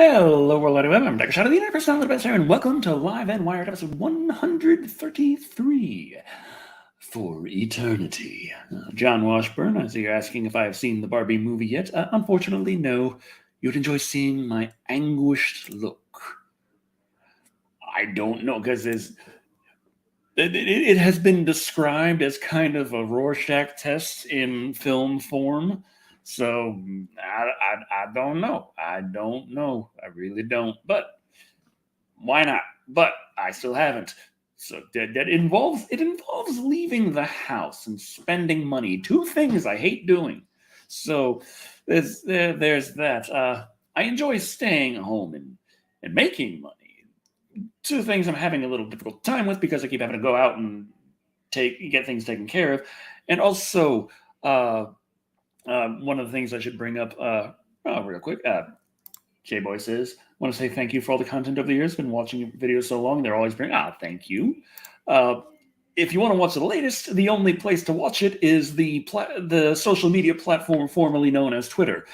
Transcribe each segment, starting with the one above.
Hello, World Wide Web. I'm Dr. Shadow, the internet personality best here, and welcome to Live and Wired episode 133 for Eternity. John Washburn, I see you're asking if I have seen the Barbie movie yet. Unfortunately, no. You'd enjoy seeing my anguished look. I don't know, because it has been described as kind of a Rorschach test in film form. So I don't know. I don't know. I really don't. But why not? But I still haven't. So that involves leaving the house and spending money. Two things I hate doing. So there's that. I enjoy staying home and making money. Two things I'm having a little difficult time with because I keep having to go out and get things taken care of, and also one of the things I should bring up real quick. J-Boy says, want to say thank you for all the content over the years. Been watching your videos so long. They're always bring. Thank you. If you want to watch the latest, the only place to watch it is the social media platform formerly known as Twitter,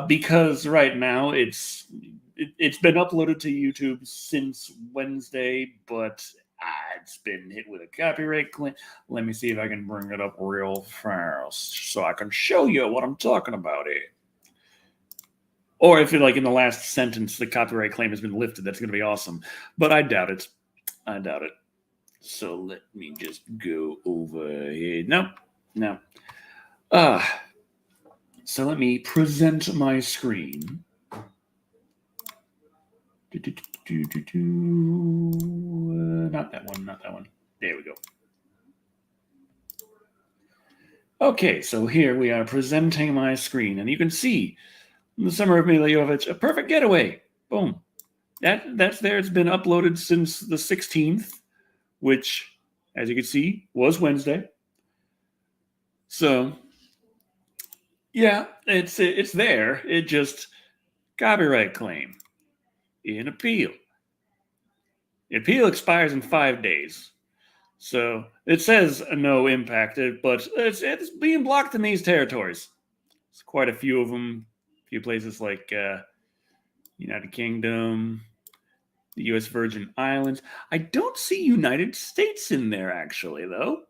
because right now it's been uploaded to YouTube since Wednesday, but it's been hit with a copyright claim. Let me see if I can bring it up real fast so I can show you what I'm talking about here. Or if like in the last sentence the copyright claim has been lifted, that's going to be awesome. But I doubt it. I doubt it. So let me just go over here. No. So let me present my screen. Not that one. There we go. Okay, so here we are presenting my screen, and you can see the Summer of Milla Jovovich, A Perfect Getaway. Boom. That's there. It's been uploaded since the 16th, which, as you can see, was Wednesday. So, yeah, it's there. It just copyright claim in appeal. The appeal expires in 5 days. So it says no impacted, but it's being blocked in these territories. There's quite a few of them. A few places like United Kingdom, the U.S. Virgin Islands. I don't see United States in there, actually, though.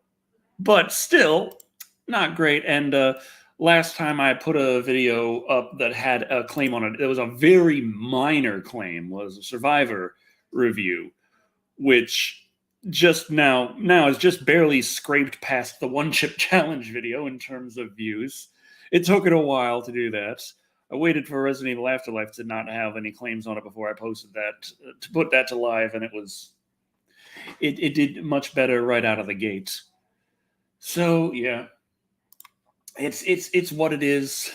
But still, not great. And last time I put a video up that had a claim on it, it was a very minor claim, was a Survivor review, which just now is just barely scraped past the One Chip Challenge video in terms of views. It took it a while to do that. I waited for Resident Evil Afterlife to not have any claims on it before I posted that, to put that to live, and it did much better right out of the gate. So yeah, it's what it is.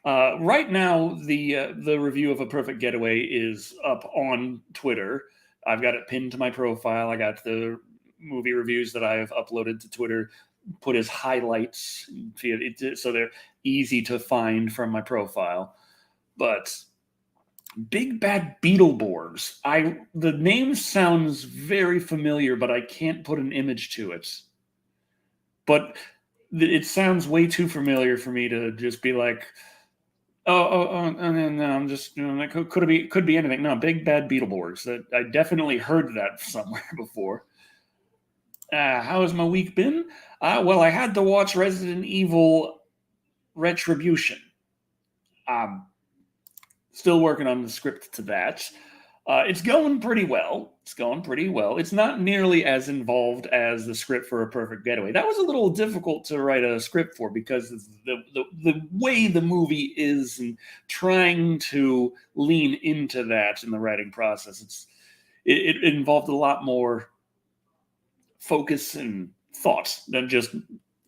Right now, the review of A Perfect Getaway is up on Twitter. I've got it pinned to my profile. I got the movie reviews that I've uploaded to Twitter put as highlights, so they're easy to find from my profile. But Big Bad Beetleborgs, the name sounds very familiar, but I can't put an image to it. But it sounds way too familiar for me to just be like, no, I'm just, that could be anything. No, Big Bad Beetleborgs. That I definitely heard that somewhere before. How has my week been? Well, I had to watch Resident Evil Retribution. Still working on the script to that. It's going pretty well. It's not nearly as involved as the script for A Perfect Getaway. That was a little difficult to write a script for because the way the movie is and trying to lean into that in the writing process. It involved a lot more focus and thought than just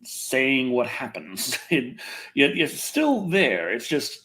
saying what happens. It's still there. It's just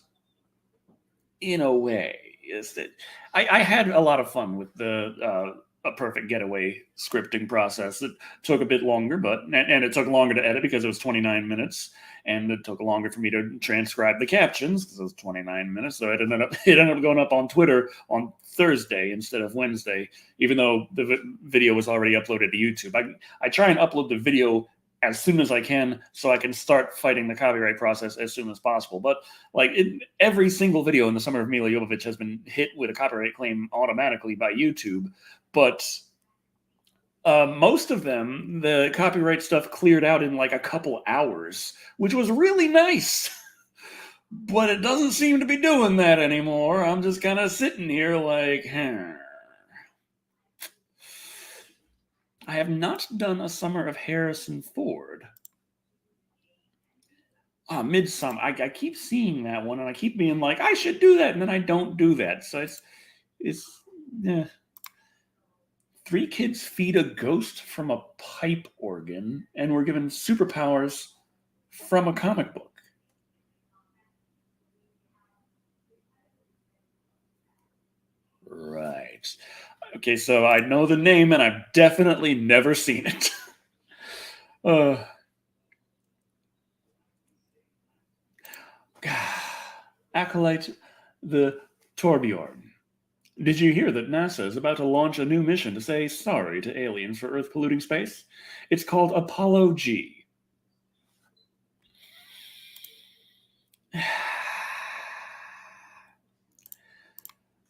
in a way. Is that I had a lot of fun with the A Perfect Getaway scripting process. It took a bit longer, and it took longer to edit because it was 29 minutes, and it took longer for me to transcribe the captions because it was 29 minutes. So it ended up going up on Twitter on Thursday instead of Wednesday, even though the video was already uploaded to YouTube. I try and upload the video as soon as I can, so I can start fighting the copyright process as soon as possible. But like every single video in the summer of Mila Jovovich has been hit with a copyright claim automatically by YouTube. But most of them, the copyright stuff cleared out in like a couple hours, which was really nice. But it doesn't seem to be doing that anymore. I'm just kind of sitting here like, I have not done a summer of Harrison Ford. Midsummer. I keep seeing that one, and I keep being like, I should do that, and then I don't do that. So it's. Three kids feed a ghost from a pipe organ, and were given superpowers from a comic book. Right. Okay, so I know the name, and I've definitely never seen it. Acolyte the Torbjorn. Did you hear that NASA is about to launch a new mission to say sorry to aliens for Earth polluting space? It's called Apollo G.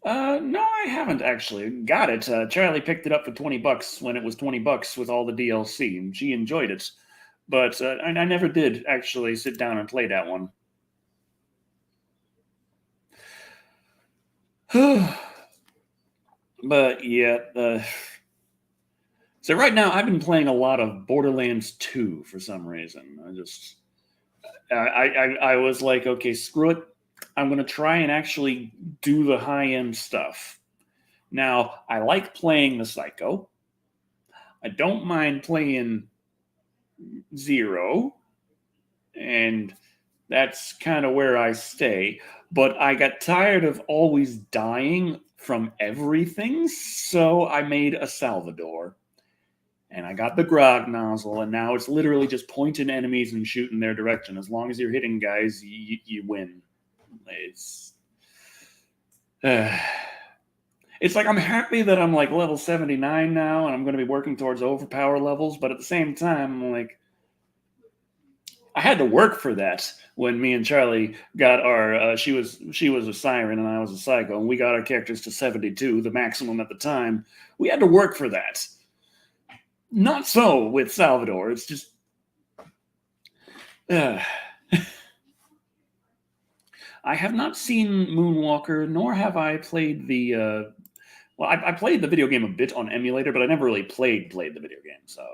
No, I haven't actually. Got it. Charlie picked it up for $20 when it was $20 with all the DLC, and she enjoyed it. But I never did actually sit down and play that one. But yeah, so right now I've been playing a lot of Borderlands 2 for some reason. I was like, okay, screw it. I'm going to try and actually do the high-end stuff. Now, I like playing the Psycho. I don't mind playing Zero. And that's kind of where I stay. But I got tired of always dying from everything, so I made a Salvador. And I got the Grog nozzle, and now it's literally just pointing enemies and shooting their direction. As long as you're hitting guys, you win. It's like I'm happy that I'm like level 79 now, and I'm going to be working towards overpower levels. But at the same time, I'm like, I had to work for that when me and Charlie got our. She was a siren and I was a psycho, and we got our characters to 72, the maximum at the time. We had to work for that. Not so with Salvador. It's just. I have not seen Moonwalker, nor have I played the. Well, I played the video game a bit on emulator, but I never really played the video game. So,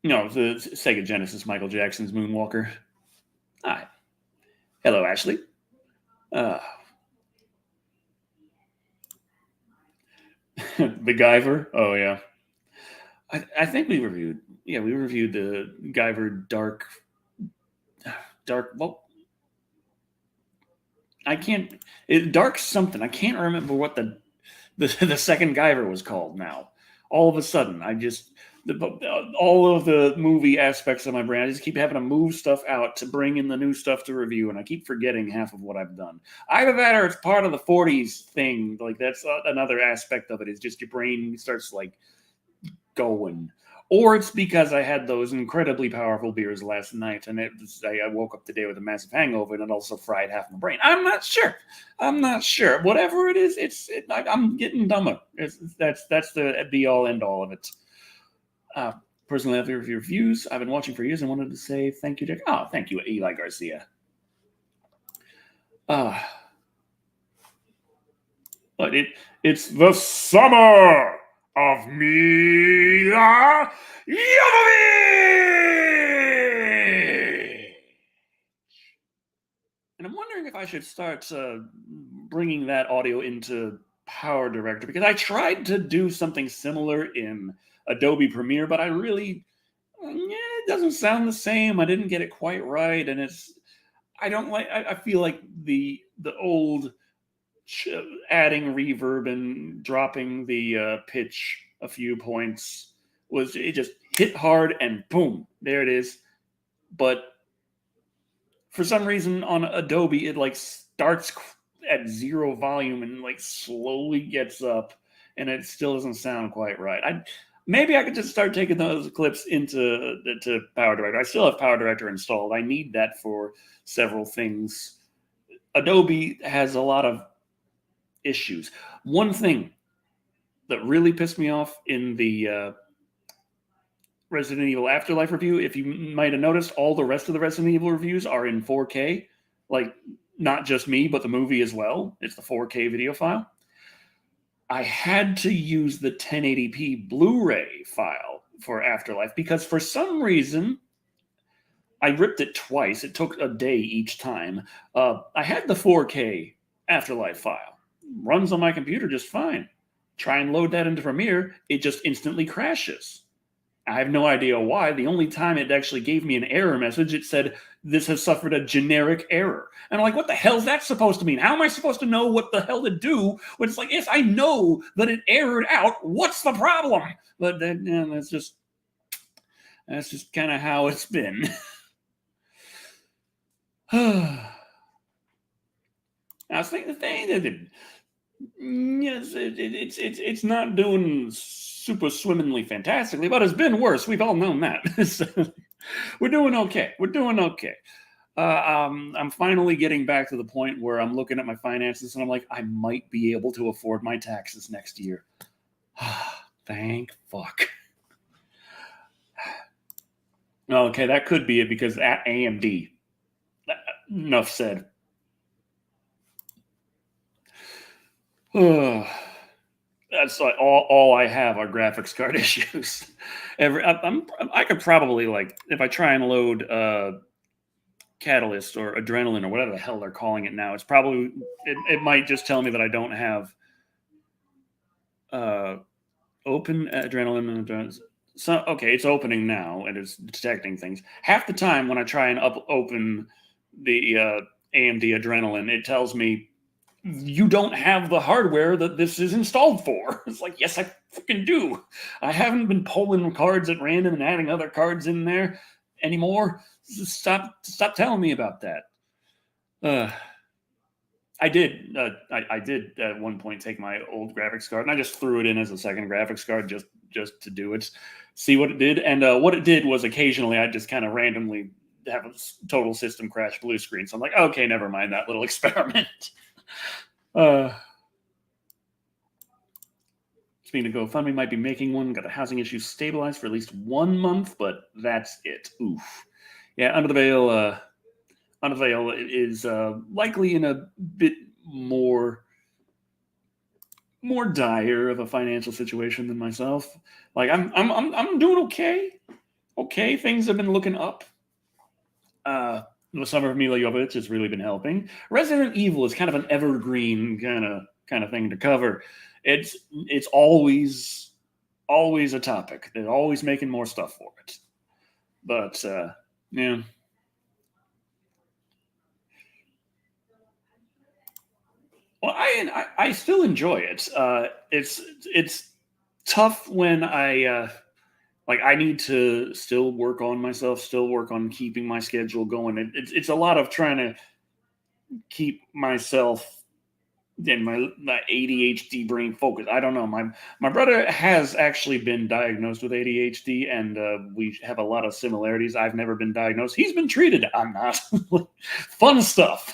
no, the Sega Genesis, Michael Jackson's Moonwalker. Hi, hello, Ashley. The Guyver. Oh yeah, I think we reviewed. Yeah, we reviewed the Guyver Dark. Well, I can't. Dark something. I can't remember what the second Guyver was called now. All of a sudden, all of the movie aspects of my brain, I just keep having to move stuff out to bring in the new stuff to review, and I keep forgetting half of what I've done. Either that or it's part of the 40s thing. Like, that's another aspect of it, is just your brain starts, like, going. Or it's because I had those incredibly powerful beers last night, and I woke up today with a massive hangover, and it also fried half my brain. I'm not sure. Whatever it is, I'm getting dumber. That's the be all end all of it. Personally, after your reviews, I've been watching for years and wanted to say thank you, Dick. Oh, thank you, Eli Garcia. But it's the summer of Mila Jovovich! And I'm wondering if I should start bringing that audio into Power Director, because I tried to do something similar in Adobe Premiere, but it doesn't sound the same. I didn't get it quite right, and I feel like the old adding reverb and dropping the pitch a few points it just hit hard and boom, there it is. But for some reason on Adobe, it like starts at 0 volume and like slowly gets up, and it still doesn't sound quite right. Maybe I could just start taking those clips to Power Director. I still have Power Director installed. I need that for several things. Adobe has a lot of issues. One thing that really pissed me off in the Resident Evil Afterlife review, if you might have noticed, all the rest of the Resident Evil reviews are in 4K. Like, not just me, but the movie as well. It's the 4K video file. I had to use the 1080p Blu-ray file for Afterlife because for some reason I ripped it twice. It took a day each time. I had the 4K Afterlife file. Runs on my computer just fine. Try and load that into Premiere, it just instantly crashes. I have no idea why. The only time it actually gave me an error message, it said, "This has suffered a generic error." And I'm like, what the hell is that supposed to mean? How am I supposed to know what the hell to do when it's like, yes, I know that it errored out. What's the problem? But then, yeah, that's just kind of how it's been. I was thinking the thing that yes, it's not doing super swimmingly fantastically, but it's been worse. We've all known that. So, we're doing okay. We're doing okay. I'm finally getting back to the point where I'm looking at my finances and I'm like, I might be able to afford my taxes next year. Thank fuck. Okay, that could be it because at AMD. Enough said. That's like all I have are graphics card issues. I could probably, like, if I try and load Catalyst or Adrenaline or whatever the hell they're calling it now, it's probably it might just tell me that I don't have open Adrenaline and Adrenaline. So okay, it's opening now and it's detecting things. Half the time when I try and open the AMD Adrenaline, it tells me you don't have the hardware that this is installed for. It's like, yes, I fucking do. I haven't been pulling cards at random and adding other cards in there anymore. Stop telling me about that. I did at one point take my old graphics card and I just threw it in as a second graphics card just to do it, see what it did. And what it did was occasionally I'd just kind of randomly have a total system crash blue screen. So I'm like, okay, never mind that little experiment. Speaking of GoFundMe, might be making one. Got the housing issue stabilized for at least 1 month, but that's it. Oof. Yeah, Under the Veil is likely in a bit more dire of a financial situation than myself. Like I'm doing okay. Okay, things have been looking up. The Summer of Milla Jovovich has really been helping. Resident Evil is kind of an evergreen kind of thing to cover. It's always a topic. They're always making more stuff for it. But yeah. Well, I still enjoy it. It's tough when I like I need to still work on myself, still work on keeping my schedule going. It's a lot of trying to keep myself and my ADHD brain focused. I don't know. My brother has actually been diagnosed with ADHD, and we have a lot of similarities. I've never been diagnosed. He's been treated. I'm not. Fun stuff.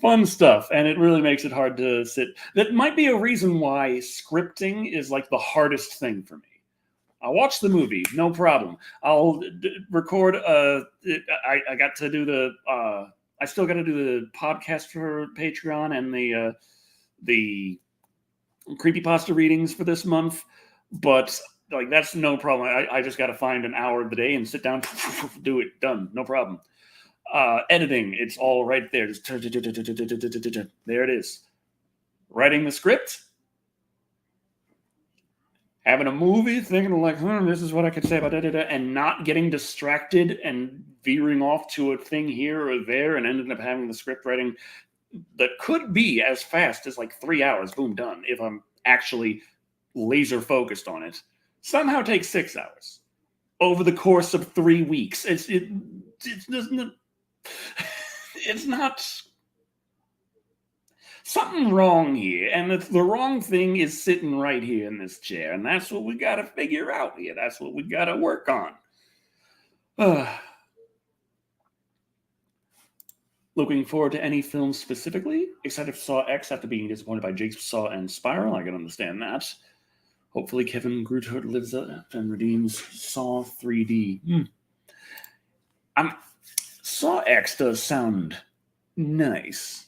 Fun stuff, and it really makes it hard to sit. That might be a reason why scripting is like the hardest thing for me. I'll watch the movie, no problem. I'll record. I got to do the. I still got to do the podcast for Patreon and the creepypasta readings for this month, but like that's no problem. I just got to find an hour of the day and sit down, do it, done, no problem. Editing, it's all right there. Just there it is. Writing the script, having a movie, thinking like, this is what I could say about it, and not getting distracted and veering off to a thing here or there, and ending up having the script writing that could be as fast as like 3 hours, boom, done. If I'm actually laser focused on it, somehow takes 6 hours over the course of 3 weeks. It's not. something wrong here, and the wrong thing is sitting right here in this chair, and that's what we got to figure out here. That's what we got to work on. Looking forward to any films specifically. Excited for Saw X after being disappointed by Jigsaw and Spiral. I can understand that. Hopefully, Kevin Grutert lives up and redeems Saw 3D. Saw X does sound nice,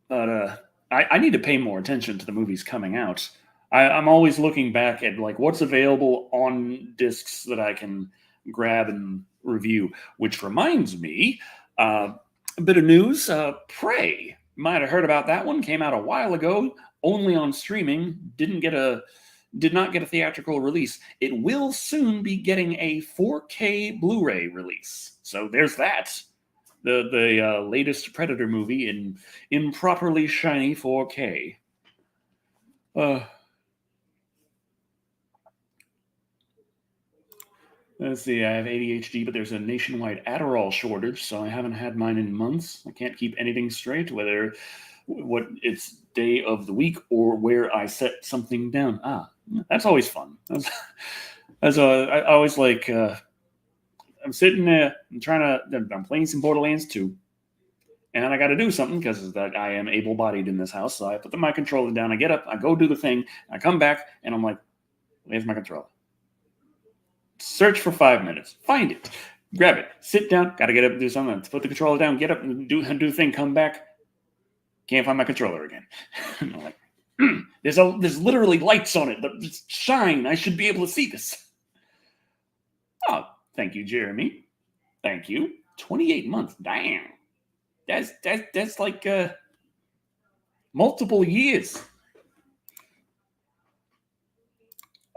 but I need to pay more attention to the movies coming out. I'm always looking back at like what's available on discs that I can grab and review. Which reminds me, a bit of news: Prey. Might have heard about that one. Came out a while ago, only on streaming. Did not get a theatrical release. It will soon be getting a 4K Blu-ray release. So there's that. The latest Predator movie in improperly shiny 4K. Let's see, I have ADHD, but there's a nationwide Adderall shortage, so I haven't had mine in months. I can't keep anything straight, whether what it's day of the week or where I set something down. That's always fun. I always like. I'm sitting there. I'm playing some Borderlands 2, and I got to do something because I am able-bodied in this house. So I put my controller down. I get up. I go do the thing. I come back, and I'm like, "Where's my controller?" Search for 5 minutes. Find it. Grab it. Sit down. Got to get up and do something. Put the controller down. Get up and do the thing. Come back. Can't find my controller again. I'm like, there's literally lights on it that just shine. I should be able to see this. Oh, thank you, Jeremy. Thank you. 28 months. Damn. That's like multiple years.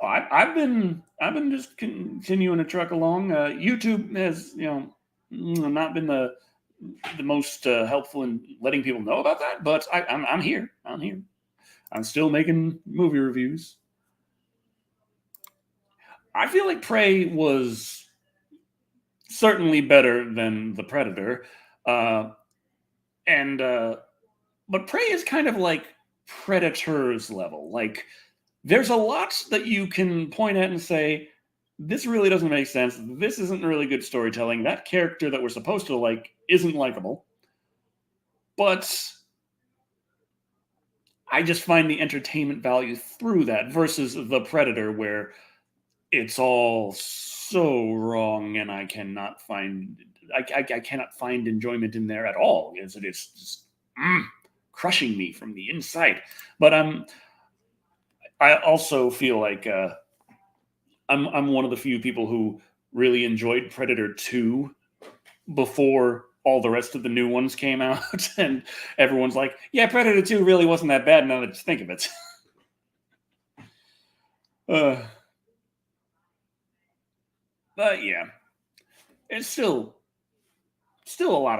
Oh, I've been just continuing to truck along. YouTube has not been the most helpful in letting people know about that, but I'm here. I'm here. I'm still making movie reviews. I feel like Prey was certainly better than The Predator, but Prey is kind of like Predator's level. Like, there's a lot that you can point at and say, this really doesn't make sense. This isn't really good storytelling. That character that we're supposed to like isn't likable. But I just find the entertainment value through that versus The Predator, where it's all so wrong and I cannot find enjoyment in there at all. It's just crushing me from the inside. But I also feel like I'm one of the few people who really enjoyed Predator 2 before all the rest of the new ones came out, and everyone's like, "Yeah, Predator 2 really wasn't that bad." Now that I just think of it, but yeah, it's still a lot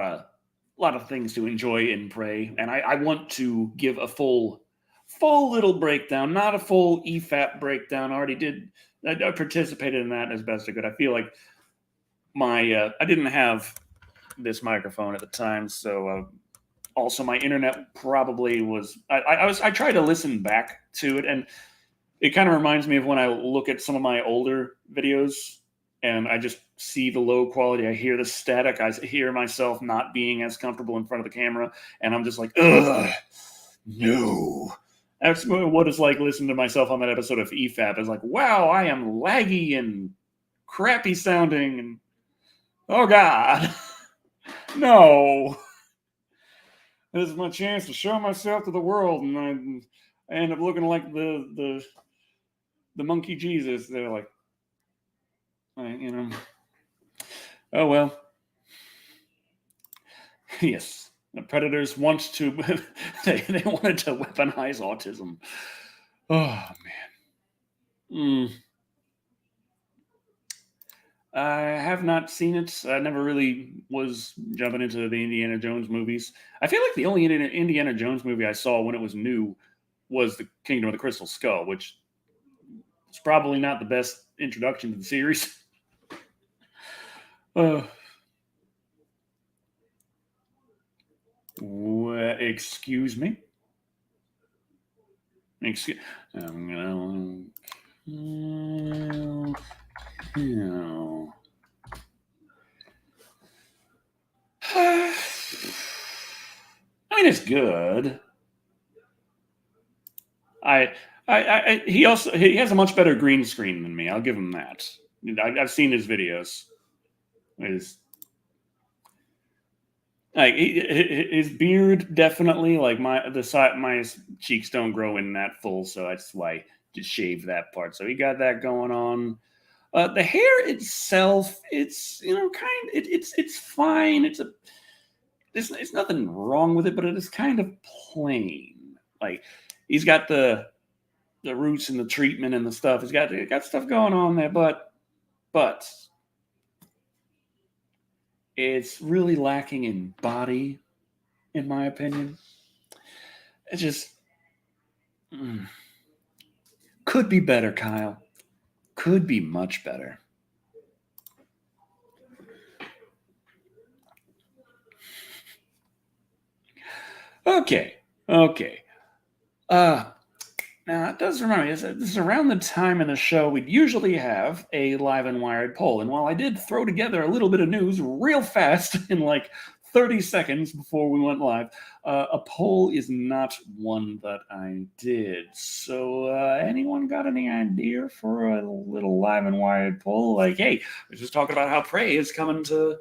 of things to enjoy in Prey, and I want to give a full little breakdown, not a full EFAP breakdown. I already did. I participated in that as best I could. I feel like I didn't have this microphone at the time, so also my internet probably was. I tried to listen back to it, and it kind of reminds me of when I look at some of my older videos and I just see the low quality. I hear the static. I hear myself not being as comfortable in front of the camera, and I'm just like, ugh, no. That's what it's like listening to myself on that episode of EFAP. It's like, wow, I am laggy and crappy sounding, and oh god, no. This is my chance to show myself to the world, and I end up looking like the monkey Jesus. They're like, oh well. Yes, the predators want to. they wanted to weaponize autism. Oh man. I have not seen it. I never really was jumping into the Indiana Jones movies. I feel like the only Indiana Jones movie I saw when it was new was The Kingdom of the Crystal Skull, which is probably not the best introduction to the series. Excuse me. Excuse. I'm gonna kill. I mean, it's good. He has a much better green screen than me. I'll give him that. I've seen his videos. His like his beard definitely like my cheeks don't grow in that full, so that's why I just shaved that part. So he got that going on. The hair itself, it's it's fine. It's nothing wrong with it, but it is kind of plain. Like he's got the roots and the treatment and the stuff. He got stuff going on there, but it's really lacking in body, in my opinion. It just mm, could be better, Kyle. Could be much better. Okay, okay. Uh Now, it does remind me, this is around the time in the show we'd usually have a live and wired poll. And while I did throw together a little bit of news real fast in like 30 seconds before we went live, a poll is not one that I did. So, anyone got any idea for a little live and wired poll? Like, hey, we're just talking about how Prey is coming to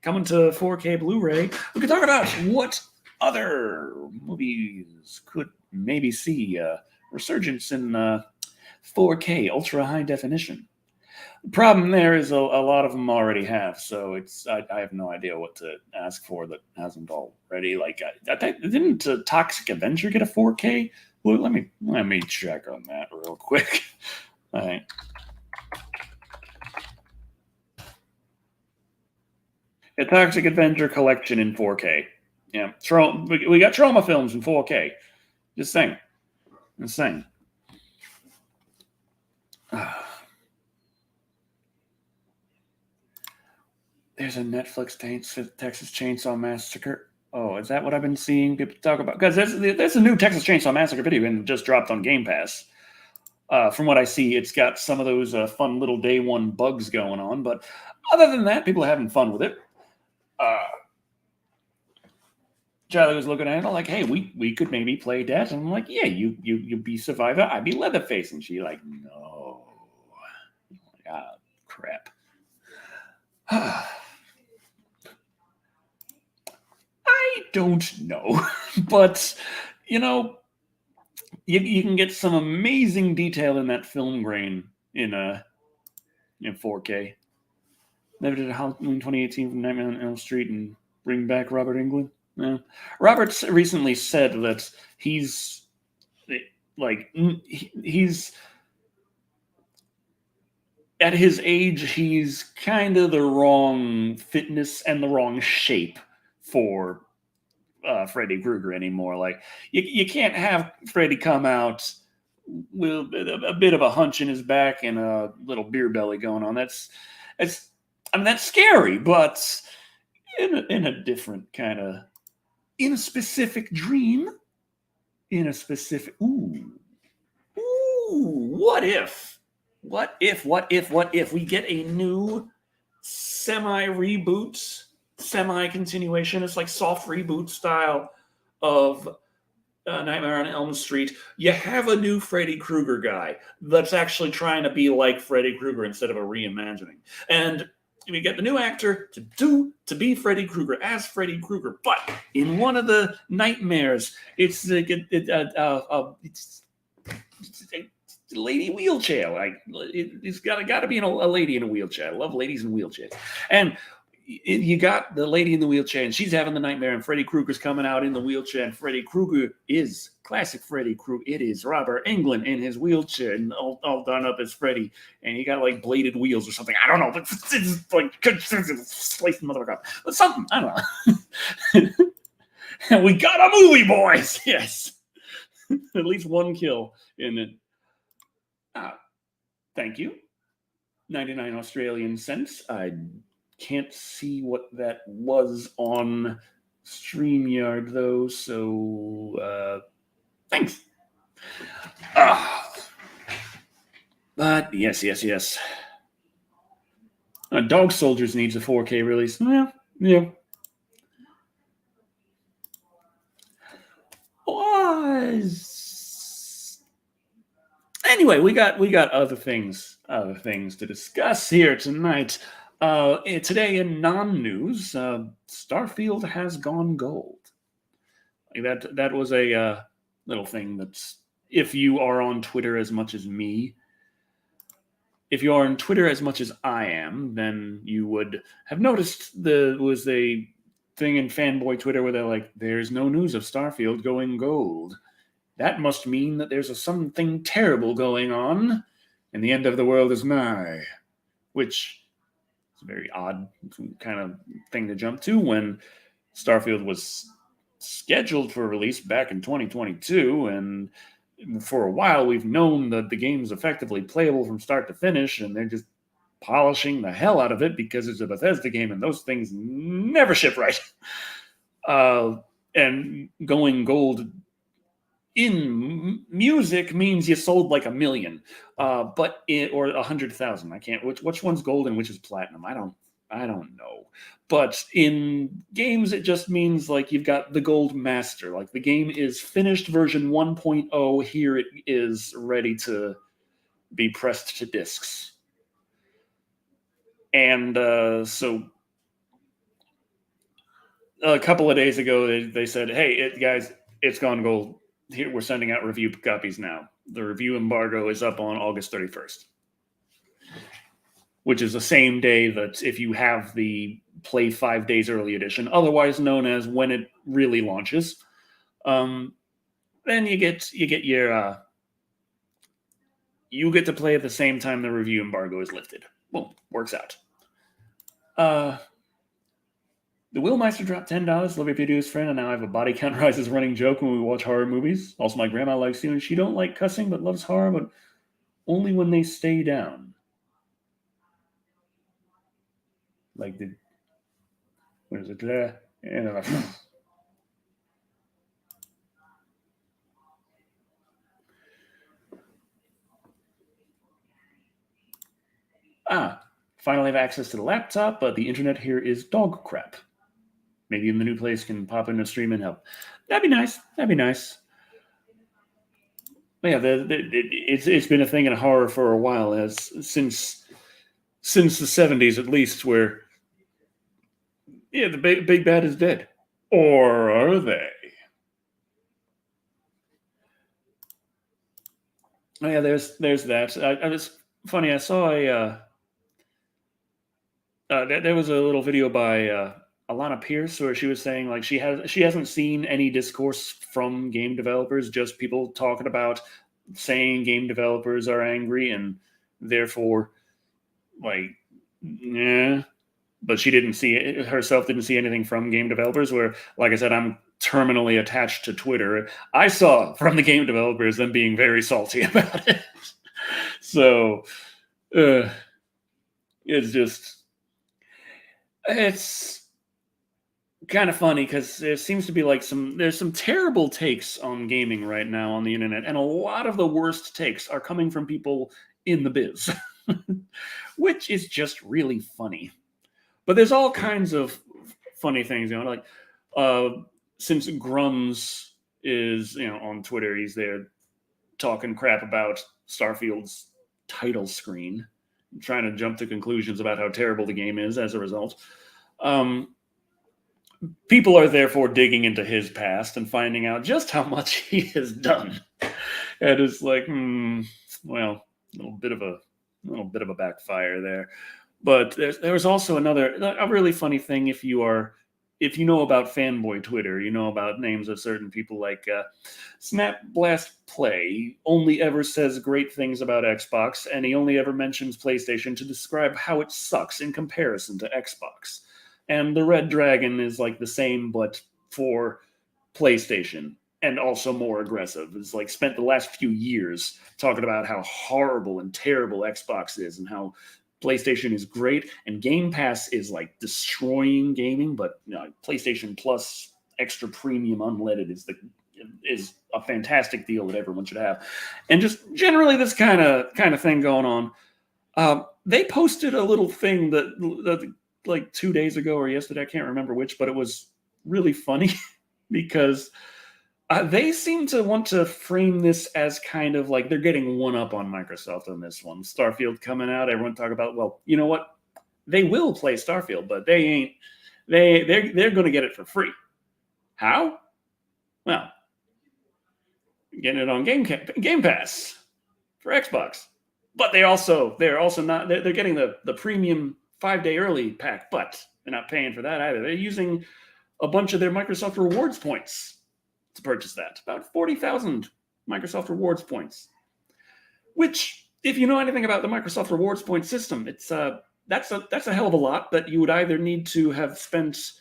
4K Blu-ray. We could talk about what other movies could maybe see resurgence in 4K ultra high definition. The problem there is a lot of them already have, so I have no idea what to ask for that hasn't already. Like, didn't Toxic Avenger get a 4K? Well, let me check on that real quick. All right. A Toxic Avenger collection in 4K. Yeah, we got Trauma films in 4K. Just saying. Just saying. There's a Netflix Texas Chainsaw Massacre. Oh, is that what I've been seeing people talk about? Because there's a new Texas Chainsaw Massacre video and just dropped on Game Pass. From what I see, it's got some of those fun little day one bugs going on. But other than that, people are having fun with it. Charlie was looking at it like, "Hey, we could maybe play that." And I'm like, "Yeah, you be Survivor, I'd be Leatherface." And she like, "No, ah, crap." I don't know, but you know, you can get some amazing detail in that film grain in 4K. Never did a Halloween 2018 from Nightmare on Elm Street and bring back Robert Englund. Yeah. Roberts recently said that he's like he's at his age, he's kind of the wrong fitness and the wrong shape for Freddy Krueger anymore. Like you can't have Freddy come out with a bit of a hunch in his back and a little beer belly going on. That's I mean that's scary, but in a different kind of in a specific dream, in a specific what if? What if we get a new semi reboot, semi continuation? It's like soft reboot style of Nightmare on Elm Street. You have a new Freddy Krueger guy that's actually trying to be like Freddy Krueger instead of a reimagining. And we get the new actor to be Freddy Krueger as Freddy Krueger, but in one of the nightmares, it's like it's a lady wheelchair. Like it's got to be a lady in a wheelchair. I love ladies in wheelchairs, and you got the lady in the wheelchair, and she's having the nightmare, and Freddy Krueger's coming out in the wheelchair, and Freddy Krueger is classic Freddy Krueger. It is Robert Englund in his wheelchair, and all done up as Freddy, and he got like bladed wheels or something. I don't know, but it's like slicing motherfucker up, but something I don't know. And we got a movie, boys. Yes, at least one kill in it. Thank you. 99 Australian cents. I can't see what that was on StreamYard, though, so thanks. Ah. But yes. Dog Soldiers needs a 4K release. Yeah. Anyway, we got other things to discuss here tonight. Today in non-news, Starfield has gone gold. That was a little thing that's, if you are on Twitter as much as me, if you are on Twitter as much as I am, then you would have noticed there was a thing in fanboy Twitter where they're like, "There's no news of Starfield going gold. That must mean that there's something terrible going on, and the end of the world is nigh." Which is a very odd kind of thing to jump to when Starfield was scheduled for release back in 2022, and for a while we've known that the game's effectively playable from start to finish, and they're just polishing the hell out of it because it's a Bethesda game and those things never ship right. And going gold in music means you sold like 1 million, or 100,000. I can't. Which one's gold and which is platinum? I don't know. But in games, it just means like you've got the gold master. Like the game is finished version 1.0. Here it is, ready to be pressed to discs. And so a couple of days ago, they said, "Hey, guys, it's gone gold. Here, we're sending out review copies now. The review embargo is up on August 31st." Which is the same day that if you have the Play 5 Days Early Edition, otherwise known as when it really launches, then you get your you get to play at the same time the review embargo is lifted. Well, works out. The Willmeister dropped $10. Love your videos, friend, and now I have a body count rises running joke when we watch horror movies. Also, my grandma likes you, and she don't like cussing but loves horror, but only when they stay down. Like the, what is it? Finally have access to the laptop, but the internet here is dog crap. Maybe in the new place can pop in a stream and help. That'd be nice. But yeah, it's been a thing in horror for a while, since the 70s at least, where the big bad is dead, or are they? Oh yeah, there's that. I was funny. I saw there was a little video by Alana Pierce where she was saying like she hasn't seen any discourse from game developers, just people talking about saying game developers are angry and therefore like yeah. But she didn't see it herself, didn't see anything from game developers. Where, like I said, I'm terminally attached to Twitter. I saw from the game developers them being very salty about it. So it's kind of funny because there seems to be like there's some terrible takes on gaming right now on the internet, and a lot of the worst takes are coming from people in the biz, which is just really funny. But there's all kinds of funny things, like since Grums is on Twitter, he's there talking crap about Starfield's title screen, trying to jump to conclusions about how terrible the game is as a result. People are therefore digging into his past and finding out just how much he has done. And it's like, well, a little bit of a backfire there. But there's also a really funny thing if you know about fanboy Twitter, you know about names of certain people like Snap Blast Play only ever says great things about Xbox, and he only ever mentions PlayStation to describe how it sucks in comparison to Xbox. And the Red Dragon is like the same, but for PlayStation, and also more aggressive. It's like spent the last few years talking about how horrible and terrible Xbox is and how PlayStation is great, and Game Pass is like destroying gaming, but PlayStation Plus extra premium unleaded is a fantastic deal that everyone should have. And just generally this kind of thing going on. They posted a little thing that like 2 days ago or yesterday, I can't remember which, but it was really funny because they seem to want to frame this as kind of like they're getting one up on Microsoft on this one. Starfield coming out, everyone talk about, well, you know what? They will play Starfield, but they're going to get it for free. How? Well, getting it on Game Pass for Xbox. But they're also not, they're getting the premium 5-day early pack, but they're not paying for that either. They're using a bunch of their Microsoft rewards points to purchase that. About 40,000 Microsoft rewards points. Which, if you know anything about the Microsoft rewards point system, it's that's a hell of a lot, but you would either need to have spent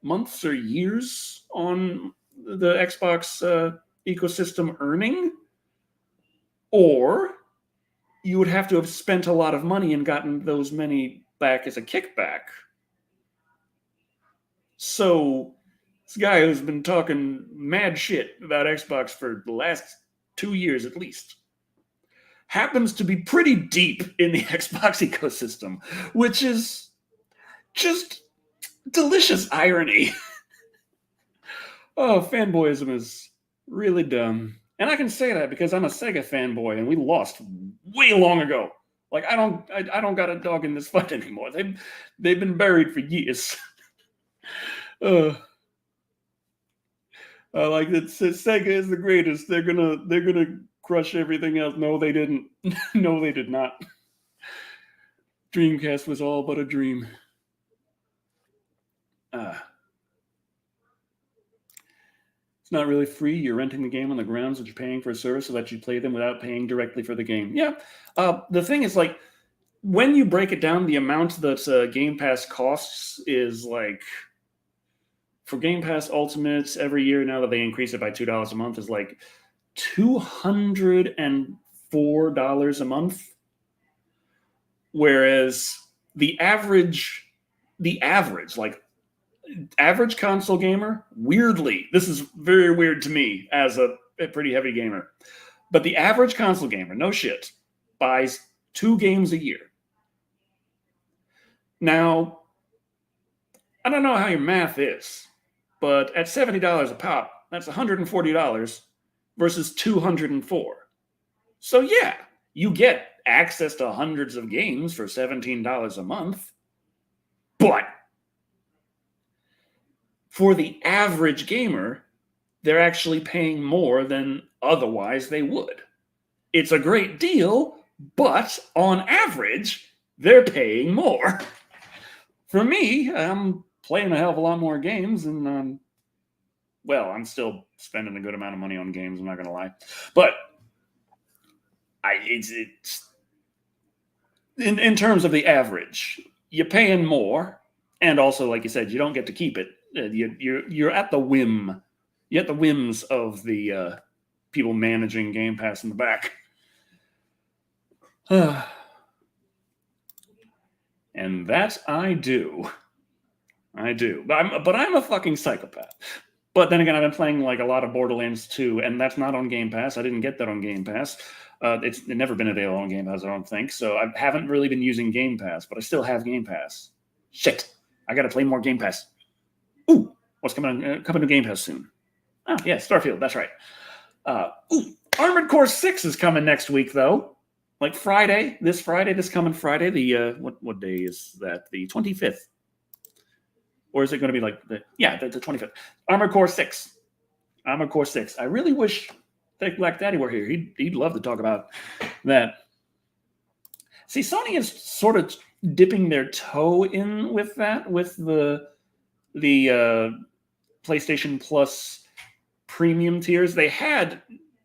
months or years on the Xbox ecosystem earning, or you would have to have spent a lot of money and gotten those many back as a kickback. So this guy who's been talking mad shit about Xbox for the last 2 years at least happens to be pretty deep in the Xbox ecosystem, which is just delicious irony. Oh, fanboyism is really dumb. And I can say that because I'm a Sega fanboy and we lost way long ago. Like I don't got a dog in this fight anymore. They've been buried for years. Like that Sega is the greatest. They're gonna crush everything else. No, they didn't. No, they did not. Dreamcast was all but a dream. It's not really free. You're renting the game on the grounds that you're paying for a service so that you play them without paying directly for the game. Yeah. The thing is, like, when you break it down, the amount that Game Pass costs is like, for Game Pass Ultimate every year now that they increase it by $2 a month is like $204 a month. Whereas the average console gamer, weirdly, this is very weird to me as a pretty heavy gamer, but the average console gamer, no shit, buys 2 games a year. Now, I don't know how your math is, but at $70 a pop, that's $140 versus $204. So yeah, you get access to hundreds of games for $17 a month, but for the average gamer, they're actually paying more than otherwise they would. It's a great deal, but on average, they're paying more. For me, I'm playing a hell of a lot more games, and well, I'm still spending a good amount of money on games. I'm not gonna lie, but it's in terms of the average, you're paying more, and also, like you said, you don't get to keep it. You're at the whim. You're at the whims of the people managing Game Pass in the back. And that I do. But I'm a fucking psychopath. But then again, I've been playing like a lot of Borderlands 2, and that's not on Game Pass. I didn't get that on Game Pass. It's never been available on Game Pass, I don't think. So I haven't really been using Game Pass, but I still have Game Pass. Shit. I gotta play more Game Pass. Ooh, what's coming to Game Pass soon? Oh, yeah, Starfield, that's right. Armored Core 6 is coming next week, though. Like this coming Friday, the, what day is that? The 25th. Or is it going to be like, the 25th. Armored Core 6. Armored Core 6. I really wish Thick Black Daddy were here. He'd love to talk about that. See, Sony is sort of dipping their toe in with that, with the PlayStation Plus premium tiers. They had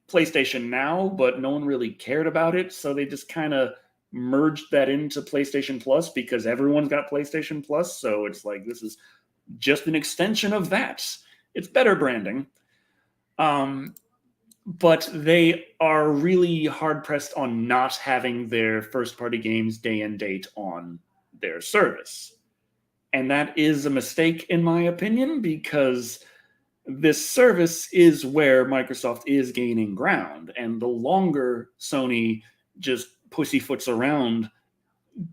PlayStation Now, but no one really cared about it, so they just kind of merged that into PlayStation Plus because everyone's got PlayStation Plus, so it's like this is just an extension of that. It's better branding. But they are really hard-pressed on not having their first-party games day and date on their service. And that is a mistake, in my opinion, because this service is where Microsoft is gaining ground. And the longer Sony just pussyfoots around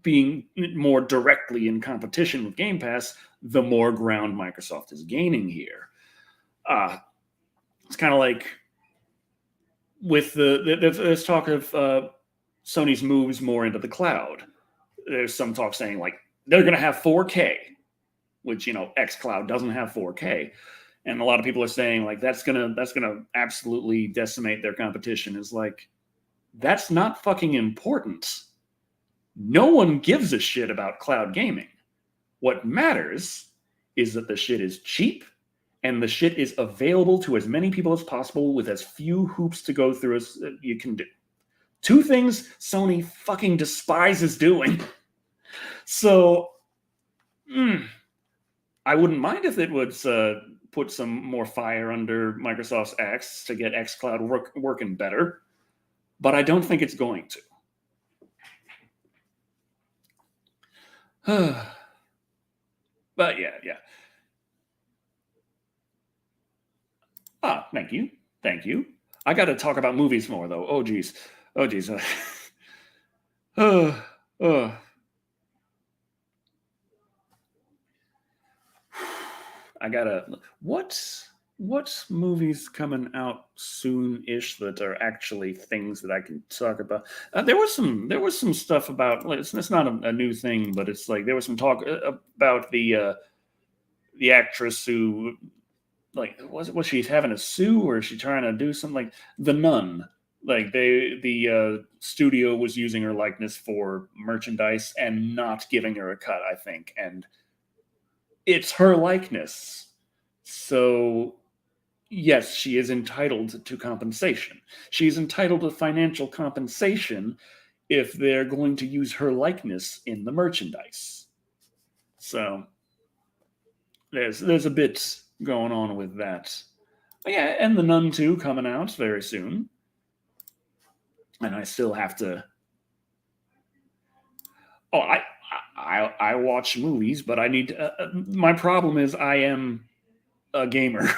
being more directly in competition with Game Pass, the more ground Microsoft is gaining here. It's kind of like with there's talk of Sony's moves more into the cloud. There's some talk saying like they're going to have 4K, which xCloud doesn't have 4K, and a lot of people are saying like that's gonna absolutely decimate their competition. Is like that's not fucking important. No one gives a shit about cloud gaming. What matters is that the shit is cheap and the shit is available to as many people as possible with as few hoops to go through as you can do. Two things Sony fucking despises doing. So, I wouldn't mind if it would put some more fire under Microsoft's axe to get xCloud working better, but I don't think it's going to. But yeah. Thank you. I got to talk about movies more, though. Oh, geez. I gotta. What movies coming out soon-ish that are actually things that I can talk about? There was some stuff about. It's not a new thing, but it's like there was some talk about the actress who, like, was she having a sue or is she trying to do something like The Nun? Like the studio was using her likeness for merchandise and not giving her a cut, I think, and it's her likeness, so. Yes, she is entitled to compensation. She's entitled to financial compensation if they're going to use her likeness in the merchandise. So there's a bit going on with that. But yeah, and The Nun 2 coming out very soon. And I still have to. Oh, I watch movies, but I need. My problem is I am a gamer.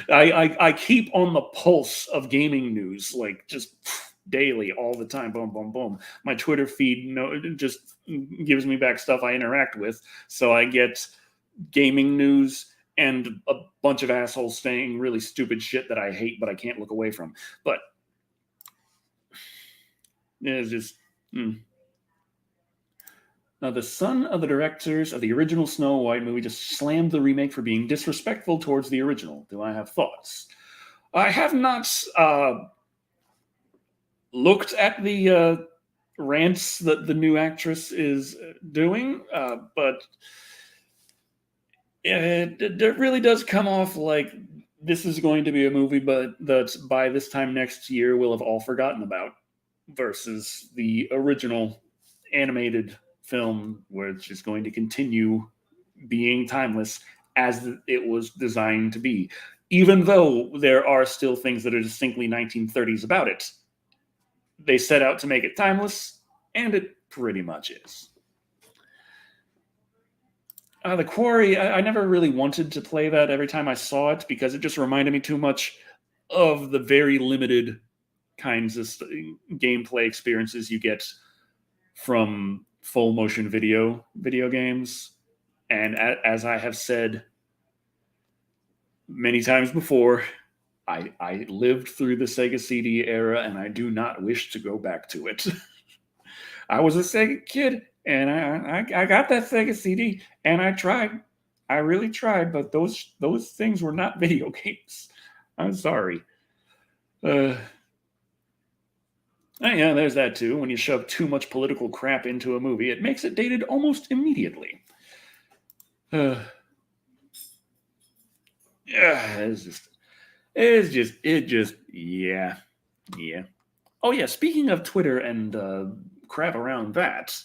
I keep on the pulse of gaming news, like just daily, all the time. Boom, boom, boom. My Twitter feed just gives me back stuff I interact with, so I get gaming news and a bunch of assholes saying really stupid shit that I hate, but I can't look away from. But it's just. Now, the son of the directors of the original Snow White movie just slammed the remake for being disrespectful towards the original. Do I have thoughts? I have not looked at the rants that the new actress is doing, but it really does come off like this is going to be a movie, but that by this time next year we'll have all forgotten about, versus the original animated film, where it's just going to continue being timeless as it was designed to be, even though there are still things that are distinctly 1930s about it. They set out to make it timeless, and it pretty much is. The Quarry, I never really wanted to play that every time I saw it because it just reminded me too much of the very limited kinds of gameplay experiences you get from full motion video games. And as I have said many times before, I lived through the Sega CD era and I do not wish to go back to it. I was a Sega kid and I got that Sega CD and I tried. I really tried, but those things were not video games. I'm sorry. Yeah, there's that too. When you shove too much political crap into a movie, it makes it dated almost immediately. Yeah, yeah. Oh yeah, speaking of Twitter and crap around that.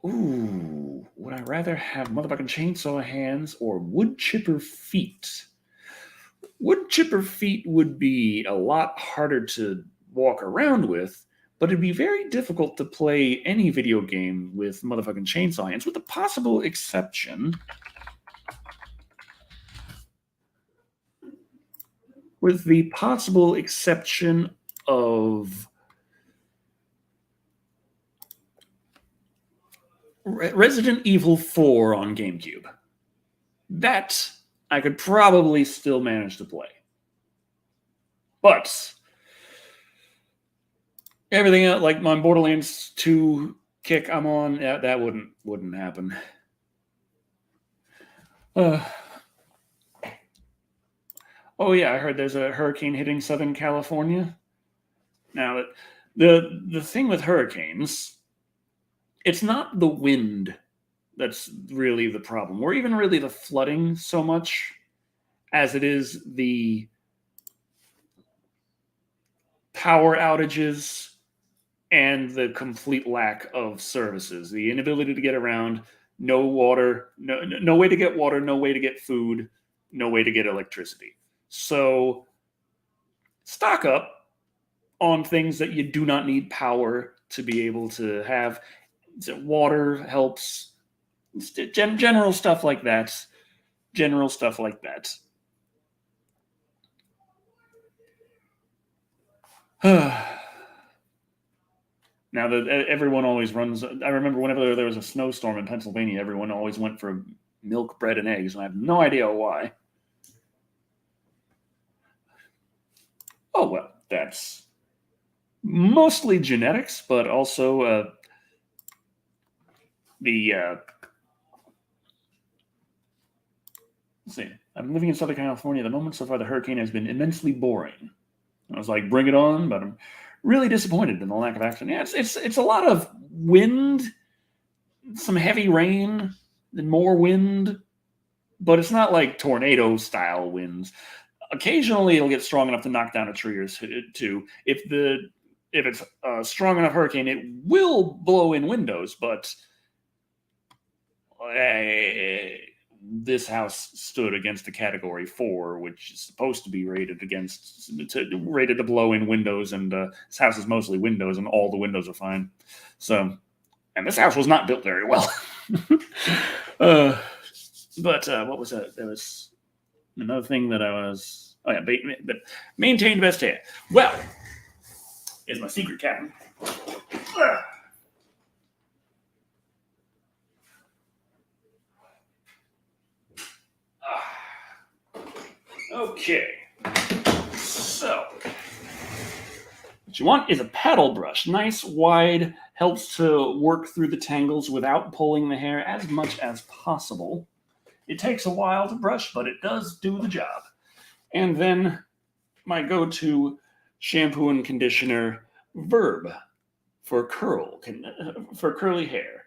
Ooh, would I rather have motherfucking chainsaw hands or wood chipper feet? Wood chipper feet would be a lot harder to walk around with, but it'd be very difficult to play any video game with motherfucking chainsaw hands, with the possible exception with the possible exception of Resident Evil 4 on GameCube. That I could probably still manage to play. But everything else, like my Borderlands 2 kick I'm on, that wouldn't happen. Oh yeah, I heard there's a hurricane hitting Southern California. Now, the thing with hurricanes, it's not the wind that's really the problem, or even really the flooding so much as it is the power outages and the complete lack of services, the inability to get around, no water, no way to get water, no way to get food, no way to get electricity. So stock up on things that you do not need power to be able to have. Water helps. General stuff like that. General stuff like that. Now that everyone always runs, I remember whenever there was a snowstorm in Pennsylvania, everyone always went for milk, bread, and eggs, and I have no idea why. Oh well, that's mostly genetics, but also let's see. I'm living in Southern California. The moment so far, the hurricane has been immensely boring. I was like, bring it on, but I'm really disappointed in the lack of action. Yeah, it's a lot of wind, some heavy rain, and more wind, but it's not like tornado style winds. Occasionally, it'll get strong enough to knock down a tree or two. If it's a strong enough hurricane, it will blow in windows, but this house stood against a Category 4, which is supposed to be rated to blow in windows, and this house is mostly windows, and all the windows are fine. So, and this house was not built very well. But what was that? There was another thing that I was. Oh yeah, but maintained best hair. Well, is my secret cabin. Okay, so what you want is a paddle brush. Nice, wide, helps to work through the tangles without pulling the hair as much as possible. It takes a while to brush, but it does do the job. And then my go-to shampoo and conditioner, Verb, for curly hair.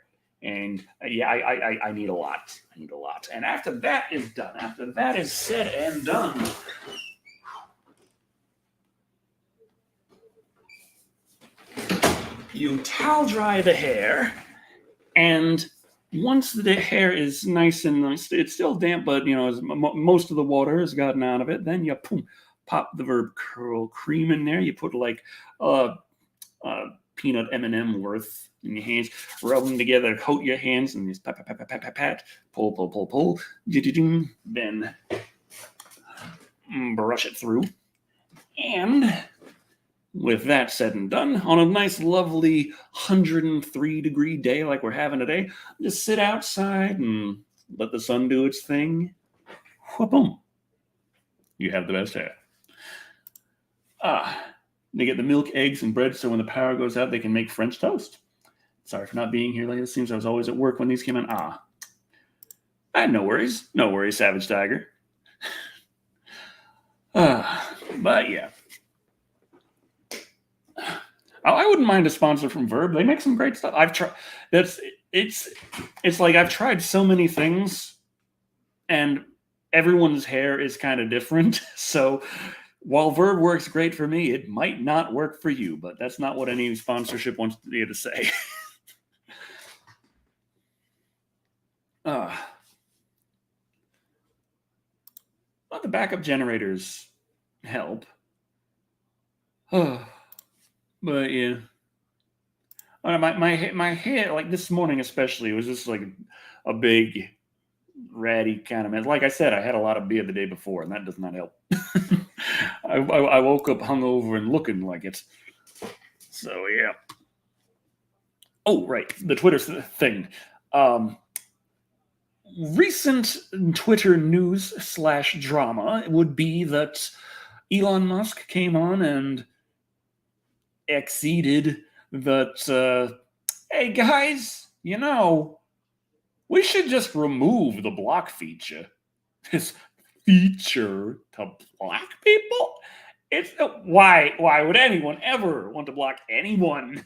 And yeah, I need a lot. I need a lot. And after that is done, after that is said and done, you towel dry the hair, and once the hair is nice, it's still damp, but most of the water has gotten out of it. Then you pop the Verb Curl Cream in there. You put like peanut M&M worth in your hands, rub them together, coat your hands, and just pat, pull, then brush it through. And with that said and done, on a nice, lovely 103-degree day like we're having today, just sit outside and let the sun do its thing. Boom. You have the best hair. They get the milk, eggs, and bread, so when the power goes out, they can make French toast. Sorry for not being here lately. It seems I was always at work when these came in. I had no worries. No worries, Savage Tiger. But yeah. I wouldn't mind a sponsor from Verb. They make some great stuff. I've tried. It's like I've tried so many things, and everyone's hair is kind of different. So while Verb works great for me, it might not work for you. But that's not what any sponsorship wants you to say. But the backup generators help. But yeah, my hair, like this morning especially, was just like a big ratty kind of mess. Like I said, I had a lot of beer the day before, and that does not help. I woke up hungover and looking like it. So yeah. Oh right, the Twitter thing. Um, Recent Twitter news slash drama would be that Elon Musk came on and exceeded that. Hey guys, we should just remove the block feature. This feature to block people? It's why would anyone ever want to block anyone?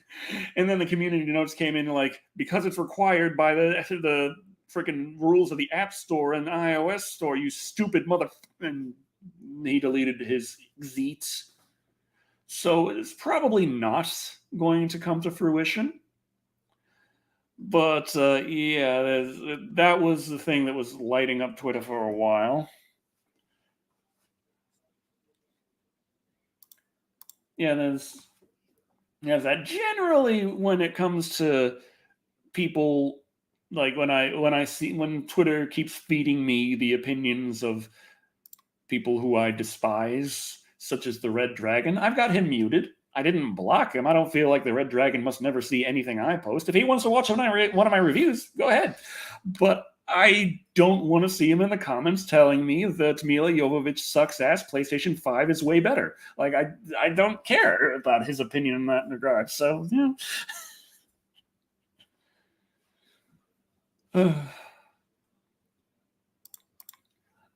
And then the community notes came in like, because it's required by the freaking rules of the App Store and iOS Store, you stupid mother. And he deleted his zeets. So it's probably not going to come to fruition. But yeah, that was the thing that was lighting up Twitter for a while. Yeah, there's that. Generally, when it comes to people, like when Twitter keeps feeding me the opinions of people who I despise, such as the Red Dragon, I've got him muted. I didn't block him. I don't feel like the Red Dragon must never see anything I post. If he wants to watch one of my reviews, go ahead. But I don't want to see him in the comments telling me that Mila Jovovich sucks ass. PlayStation 5 is way better. Like I don't care about his opinion in that regard. So yeah.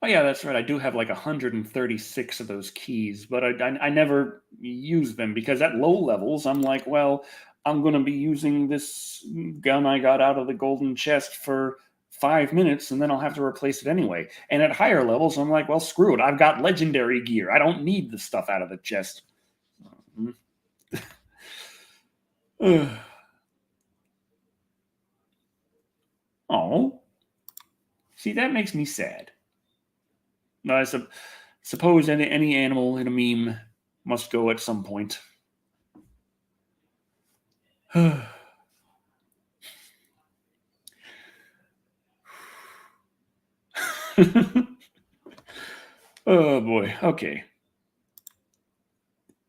Oh yeah, that's right. I do have like 136 of those keys, but I never use them because at low levels I'm like, well, I'm going to be using this gun I got out of the golden chest for 5 minutes and then I'll have to replace it anyway. And at higher levels I'm like, well, screw it. I've got legendary gear. I don't need the stuff out of the chest. Oh, see, that makes me sad. No, I suppose any animal in a meme must go at some point. Oh boy. Okay.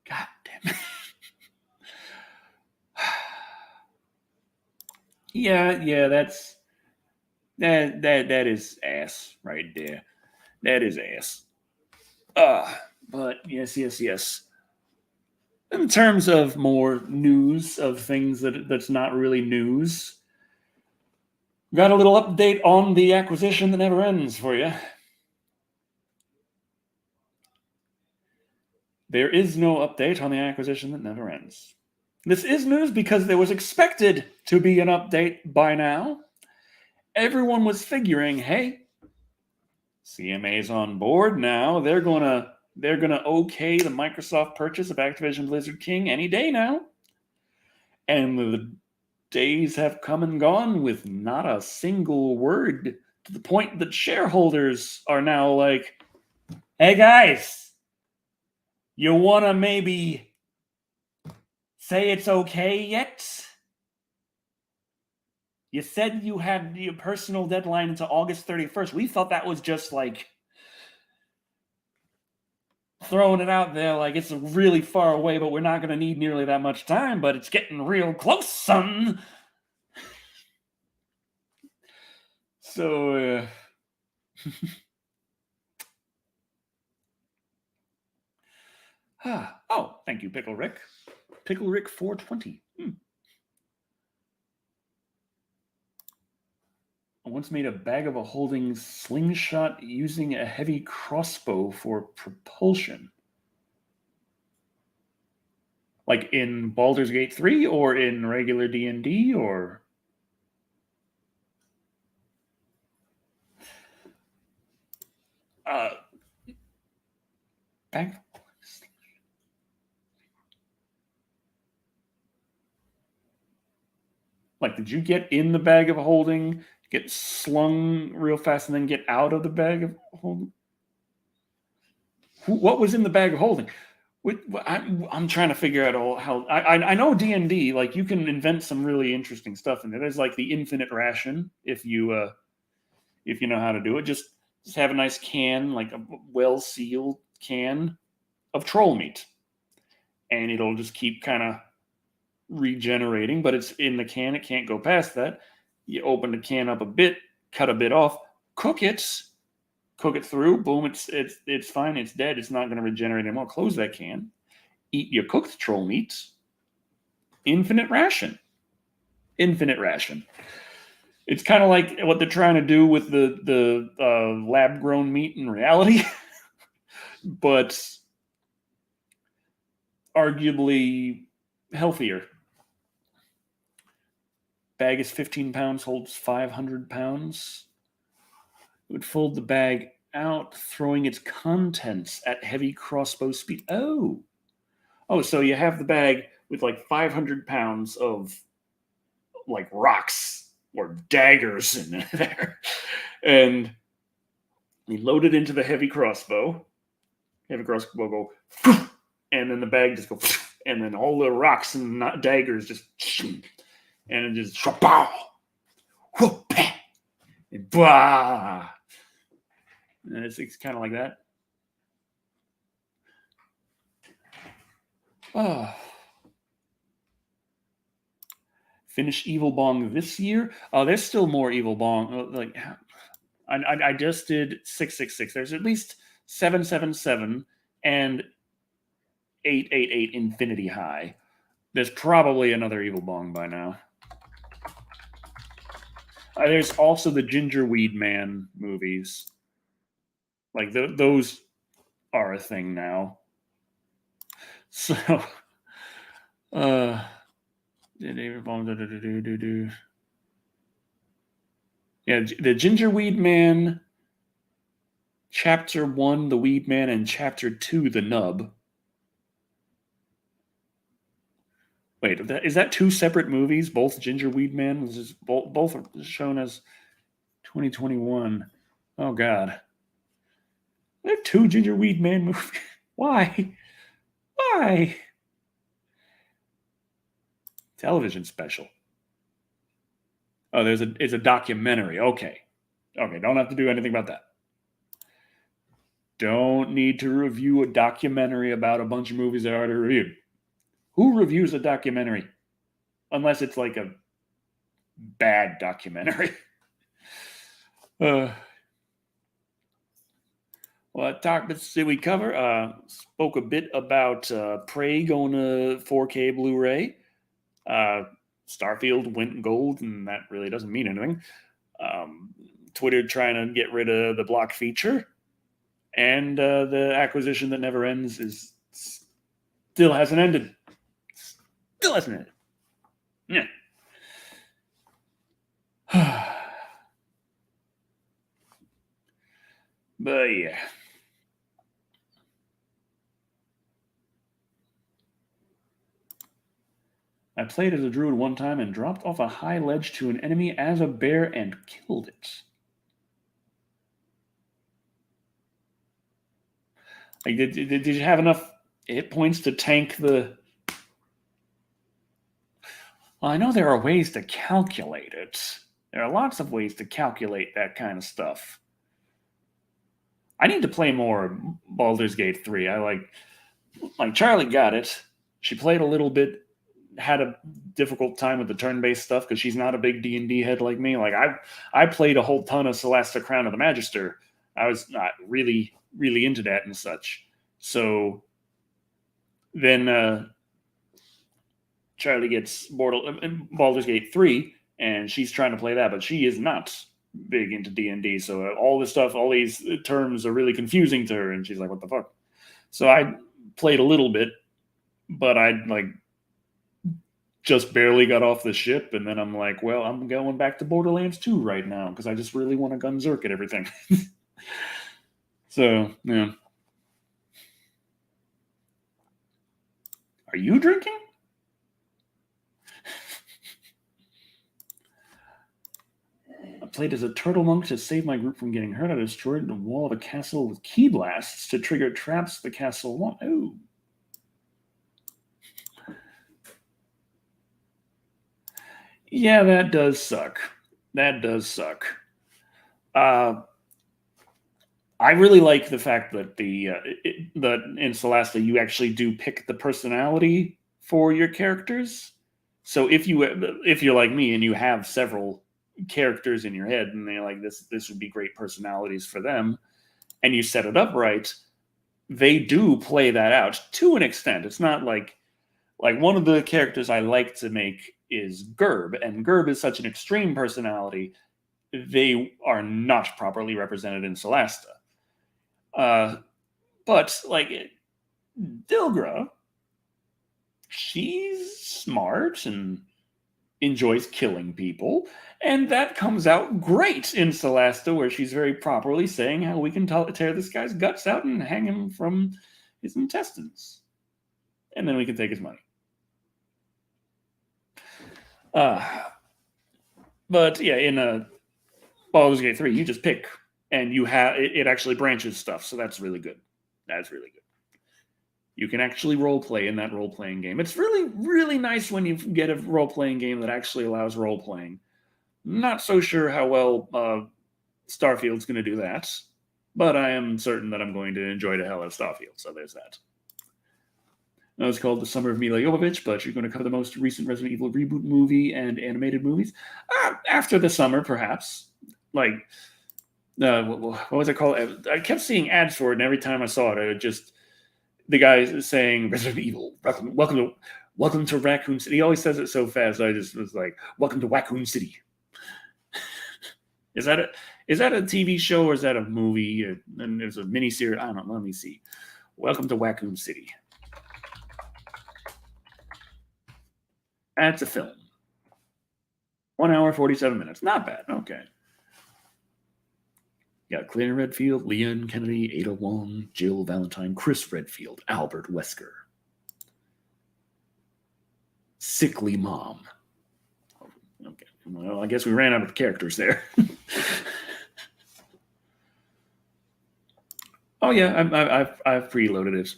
God damn it. Yeah, that is ass right there. That is ass. But yes. In terms of more news of things that's not really news, got a little update on the acquisition that never ends for you. There is no update on the acquisition that never ends. This is news because there was expected to be an update by now. Everyone was figuring, hey, CMA's on board now. They're gonna okay the Microsoft purchase of Activision Blizzard King any day now. And the days have come and gone with not a single word, to the point that shareholders are now like, hey guys, you wanna maybe say it's okay yet? You said you had your personal deadline until August 31st. We thought that was just like throwing it out there like it's really far away, but we're not going to need nearly that much time, but it's getting real close, son. So, oh, thank you, Pickle Rick. Pickle Rick 420. I once made a bag of a holding slingshot using a heavy crossbow for propulsion. Like in Baldur's Gate 3 or in regular D&D or... bag... Like, did you get in the bag of holding, get slung real fast, and then get out of the bag of holding? What was in the bag of holding? I'm trying to figure out how. I know D&D, like you can invent some really interesting stuff in there. There's like the infinite ration if you know how to do it. Just have a nice can, like a well sealed can. of troll meat, and it'll just keep kind of regenerating. But it's in the can; it can't go past that. You open the can up a bit, cut a bit off, cook it through. Boom! It's fine. It's dead. It's not going to regenerate anymore. Close that can. Eat your cooked troll meat. Infinite ration. Infinite ration. It's kind of like what they're trying to do with the lab grown meat in reality, but arguably healthier. Bag is 15 pounds, holds 500 pounds. It would fold the bag out, throwing its contents at heavy crossbow speed. Oh, so you have the bag with like 500 pounds of like rocks or daggers in there, and you load it into the heavy crossbow. Heavy crossbow go, and then the bag just go, and then all the rocks and daggers just, and it just, and bah. And it's kind of like that. Oh. Finish Evil Bong this year. There's still more Evil Bong. Like, I just did 666. There's at least 777 and 888 Infinity High. There's probably another Evil Bong by now. There's also the Gingerweed Man movies. Like those are a thing now. So, yeah, the Gingerweed Man, Chapter 1, the Weed Man, and Chapter 2, the Nub. Wait, is that two separate movies? Both Gingerweed Man was both are shown as 2021. Oh God, there are two Gingerweed Man movies. Why? Why? Television special. Oh, it's a documentary. Okay. Don't have to do anything about that. Don't need to review a documentary about a bunch of movies I already reviewed. Who reviews a documentary? Unless it's like a bad documentary. What topics did we cover? Spoke a bit about Prey going to 4K Blu-ray. Starfield went gold, and that really doesn't mean anything. Twitter trying to get rid of the block feature, and the acquisition that never ends still hasn't ended. Still hasn't ended. Yeah. But yeah. I played as a druid one time and dropped off a high ledge to an enemy as a bear and killed it. Like, did you have enough hit points to tank the... Well, I know there are ways to calculate it. There are lots of ways to calculate that kind of stuff. I need to play more Baldur's Gate 3. I like Charlie got it. She played a little bit, had a difficult time with the turn-based stuff because she's not a big D&D head like me. Like I played a whole ton of Celeste Crown of the Magister. I was not really into that and such. So then Charlie gets Baldur's Gate 3, and she's trying to play that, but she is not big into D&D. So all this stuff, all these terms are really confusing to her, and she's like, what the fuck? So I played a little bit, but I just barely got off the ship, and then I'm like, well, I'm going back to Borderlands 2 right now because I just really want to gunzerk at everything. So, yeah. Are you drinking? I played as a turtle monk to save my group from getting hurt. I destroyed the wall of a castle with key blasts to trigger traps the castle wall. Oh. Yeah, that does suck. I I really like the fact that that in Solasta you actually do pick the personality for your characters. So if you're like me and you have several characters in your head and they're like this would be great personalities for them, and you set it up right, they do play that out to an extent. It's not like one of the characters I like to make is Gerb, and Gerb is such an extreme personality. They are not properly represented in Solasta. But like Dilgra, she's smart and enjoys killing people, and that comes out great in Solasta, where she's very properly saying how we can tear this guy's guts out and hang him from his intestines, and then we can take his money. But yeah, in Baldur's Gate 3, you just pick, and you have it actually branches stuff, so that's really good. That's really good. You can actually role play in that role playing game. It's really, really nice when you get a role playing game that actually allows role playing. Not so sure how well Starfield's going to do that, but I am certain that I'm going to enjoy the hell out of Starfield. So there's that. Now it's called The Summer of Milla Jovovich, but you're going to cover the most recent Resident Evil reboot movie and animated movies after the summer, perhaps. Like, what was it called? I kept seeing ads for it, and every time I saw it, I would just the guy saying Resident Evil, welcome to Raccoon City. He always says it so fast. I just was like, welcome to Raccoon City. Is that a TV show or is that a movie? And there's a miniseries. I don't know. Let me see. Welcome to Raccoon City. That's a film. 1 hour, 47 minutes. Not bad. Okay. Yeah, Claire Redfield, Leon Kennedy, Ada Wong, Jill Valentine, Chris Redfield, Albert Wesker. Sickly Mom. Okay, well, I guess we ran out of characters there. Oh yeah, I've preloaded it.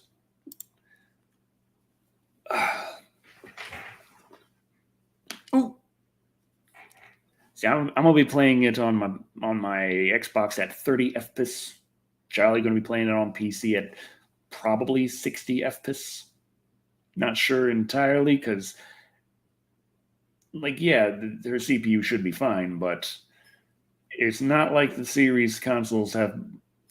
Ooh. See, I'm gonna be playing it on my Xbox at 30 FPS. Charlie gonna be playing it on PC at probably 60 FPS. Not sure entirely because, like, yeah, their CPU should be fine, but it's not like the series consoles have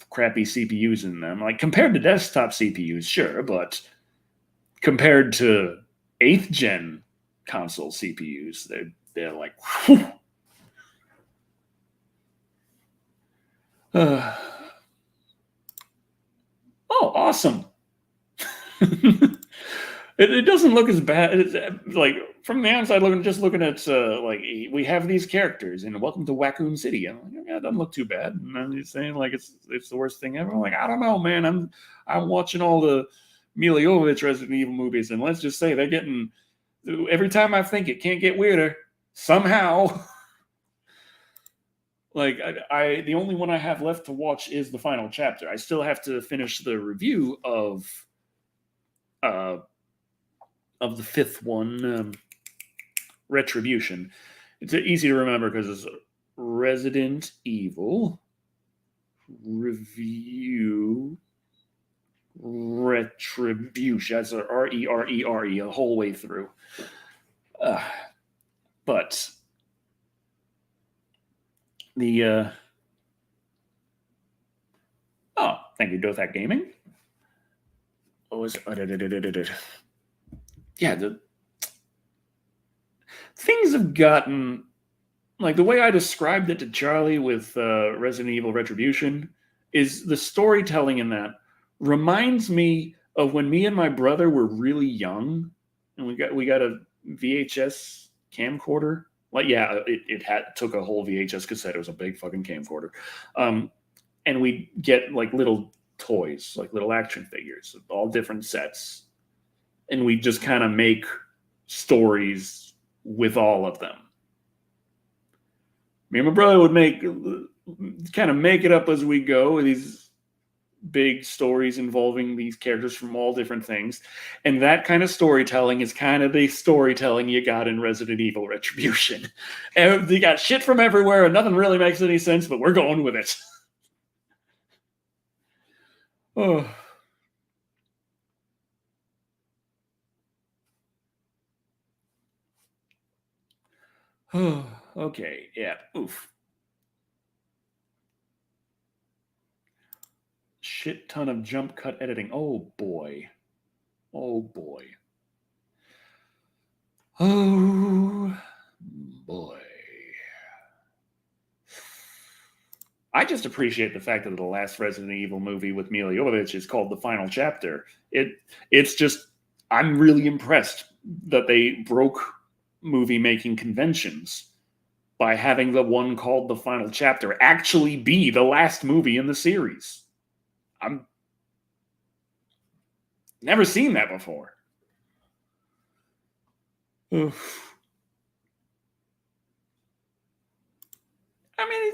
crappy CPUs in them. Like compared to desktop CPUs, sure, but compared to 8th gen console CPUs, they're like, whew. Oh, awesome. It doesn't look as bad. It's, like from the outside looking, just looking at like we have these characters and welcome to Raccoon City. I'm like, yeah, it doesn't look too bad. And I'm just saying like it's the worst thing ever. I'm like, I don't know, man. I'm watching all the Milla Jovovich Resident Evil movies, and let's just say they're getting every time I think it can't get weirder somehow. Like I the only one I have left to watch is the final chapter. I still have to finish the review of the 5th one, Retribution. It's easy to remember because it's Resident Evil Review Retribution. That's RERERE the whole way through. But the oh, thank you, Dothack Gaming. What was yeah, the things have gotten like the way I described it to Charlie with Resident Evil Retribution is the storytelling in that reminds me of when me and my brother were really young and we got a VHS camcorder. Like, yeah, it took a whole VHS cassette. It was a big fucking camcorder. And we get like little toys, like little action figures, all different sets. And we just kind of make stories with all of them. Me and my brother would kind of make it up as we go, these big stories involving these characters from all different things. And that kind of storytelling is kind of the storytelling you got in Resident Evil Retribution. And you got shit from everywhere and nothing really makes any sense, but we're going with it. Oh. Okay, yeah. Oof. Shit ton of jump cut editing. Oh boy. Oh boy. Oh boy. I just appreciate the fact that the last Resident Evil movie with Mila Jovovich is called The Final Chapter. It's just I'm really impressed that they broke movie making conventions by having the one called The Final Chapter actually be the last movie in the series. I'm never seen that before. Oof. I mean,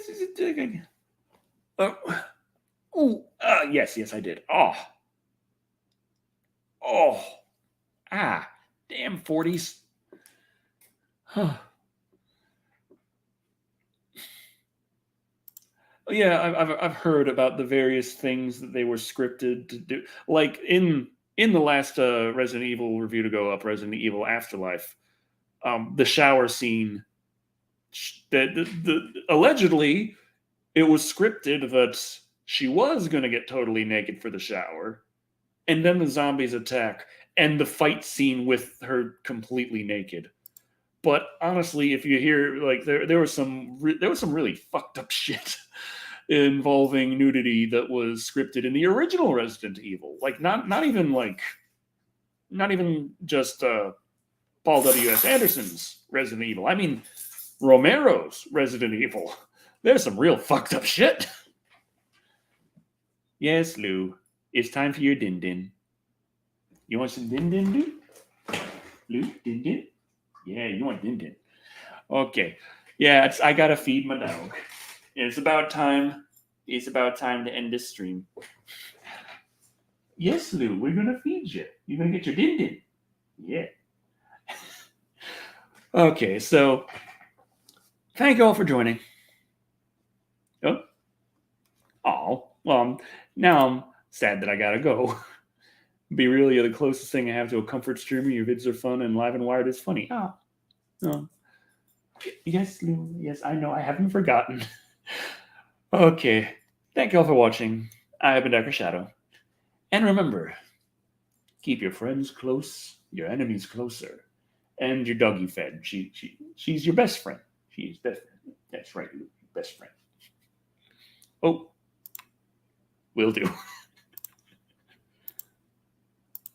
yes, yes, I did. Oh, damn 40s. Huh. Yeah, I've heard about the various things that they were scripted to do. Like in the last Resident Evil review to go up, Resident Evil Afterlife, the shower scene that allegedly it was scripted that she was going to get totally naked for the shower, and then the zombies attack, and the fight scene with her completely naked. But honestly, if you hear like there was some really fucked up shit involving nudity that was scripted in the original Resident Evil. Like not even just Paul W.S. Anderson's Resident Evil. I mean Romero's Resident Evil. There's some real fucked up shit. Yes, Lou. It's time for your din din. You want some din din, Lou? Lou, din din? Yeah, you want din din. Okay. Yeah, I gotta feed my dog. It's about time. It's about time to end this stream. Yes, Lou, we're gonna feed you. You're gonna get your din din. Yeah. Okay, so thank you all for joining. Well, now I'm sad that I gotta go. Be really the closest thing I have to a comfort streamer. Your vids are fun and Live and Wired is funny. Oh. Yes, Lou. Yes, I know. I haven't forgotten. Okay. Thank you all for watching. I have been Darker Shadow. And remember, keep your friends close, your enemies closer, and your doggy fed. She's your best friend. She's best friend. That's right, Lou. Best friend. Oh, will do.